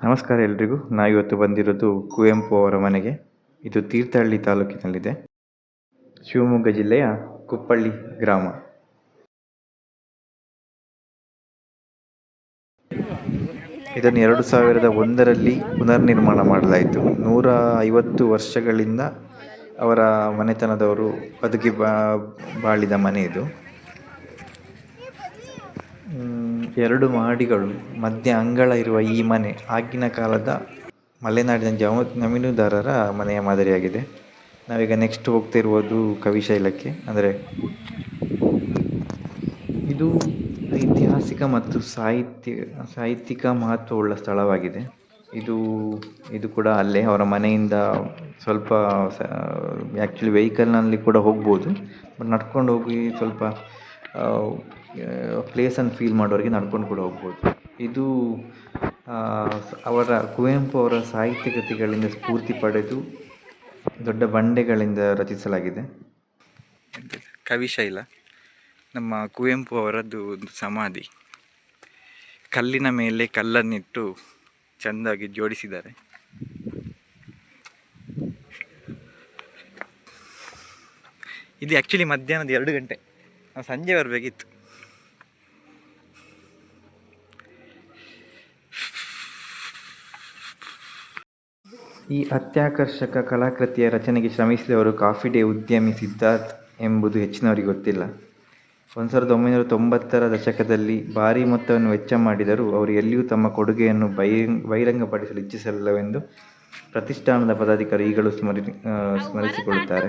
ನಮಸ್ಕಾರ ಎಲ್ರಿಗೂ. ಇವತ್ತು ಬಂದಿರೋದು ಕುವೆಂಪು ಅವರ ಮನೆಗೆ. ಇದು ತೀರ್ಥಹಳ್ಳಿ ತಾಲೂಕಿನಲ್ಲಿದೆ, ಶಿವಮೊಗ್ಗ ಜಿಲ್ಲೆಯ ಕುಪ್ಪಳ್ಳಿ ಗ್ರಾಮ. ಇದನ್ನು 2001ರಲ್ಲಿ ಪುನರ್ನಿರ್ಮಾಣ ಮಾಡಲಾಯಿತು. 150 ವರ್ಷಗಳಿಂದ ಅವರ ಮನೆತನದವರು ಬದುಕಿ ಬಾಳಿದ ಮನೆ ಇದು. 2 ಮಹಡಿಗಳು, ಮಧ್ಯ ಅಂಗಳ ಇರುವ ಈ ಮನೆ ಆಗಿನ ಕಾಲದ ಮಲೆನಾಡಿನ ಜಮೀನುದಾರರ ಮನೆಯ ಮಾದರಿಯಾಗಿದೆ. ನಾವೀಗ ನೆಕ್ಸ್ಟ್ ಹೋಗ್ತಿರುವುದು ಕವಿಶೈಲಕ್ಕೆ. ಅಂದರೆ ಇದು ಐತಿಹಾಸಿಕ ಮತ್ತು ಸಾಹಿತ್ಯಿಕ ಮಹತ್ವವುಳ್ಳ ಸ್ಥಳವಾಗಿದೆ. ಇದು ಕೂಡ ಅಲ್ಲೇ ಅವರ ಮನೆಯಿಂದ ಸ್ವಲ್ಪ ಆ್ಯಕ್ಚುಲಿ ವೆಹಿಕಲ್ನಲ್ಲಿ ಕೂಡ ಹೋಗ್ಬೋದು, ಬಟ್ ನಡ್ಕೊಂಡು ಹೋಗಿ ಸ್ವಲ್ಪ ಪ್ಲೇಸನ್ನು ಫೀಲ್ ಮಾಡೋರಿಗೆ ನಡ್ಕೊಂಡು ಕೂಡ ಹೋಗ್ಬೋದು. ಇದು ಕುವೆಂಪು ಅವರ ಸಾಹಿತ್ಯ ಕೃತಿಗಳಿಂದ ಸ್ಫೂರ್ತಿ ಪಡೆದು ದೊಡ್ಡ ಬಂಡೆಗಳಿಂದ ರಚಿಸಲಾಗಿದೆ. ಕವಿಶೈಲ ನಮ್ಮ ಕುವೆಂಪು ಅವರದ್ದು ಒಂದು ಸಮಾಧಿ. ಕಲ್ಲಿನ ಮೇಲೆ ಕಲ್ಲನ್ನಿಟ್ಟು ಚೆಂದಾಗಿ ಜೋಡಿಸಿದ್ದಾರೆ. ಇದು ಆ್ಯಕ್ಚುಲಿ ಮಧ್ಯಾಹ್ನದ 2 ಗಂಟೆ, ನಾವು ಸಂಜೆ ಬರಬೇಕಿತ್ತು. ಈ ಅತ್ಯಾಕರ್ಷಕ ಕಲಾಕೃತಿಯ ರಚನೆಗೆ ಶ್ರಮಿಸಿದವರು ಕಾಫಿ ಡೇ ಉದ್ಯಮಿ ಸಿದ್ಧಾರ್ಥ್ ಎಂಬುದು ಹೆಚ್ಚಿನವರಿಗೆ ಗೊತ್ತಿಲ್ಲ. 1990ರ ದಶಕದಲ್ಲಿ ಭಾರೀ ಮೊತ್ತವನ್ನು ವೆಚ್ಚ ಮಾಡಿದರೂ ಅವರು ಎಲ್ಲಿಯೂ ತಮ್ಮ ಕೊಡುಗೆಯನ್ನು ಬಹಿರಂಗಪಡಿಸಲು ಇಚ್ಛಿಸಲಿಲ್ಲವೆಂದು ಪ್ರತಿಷ್ಠಾನದ ಪದಾಧಿಕಾರಿ ಈಗಲೂ ಸ್ಮರಿಸಿಕೊಳ್ಳುತ್ತಾರೆ.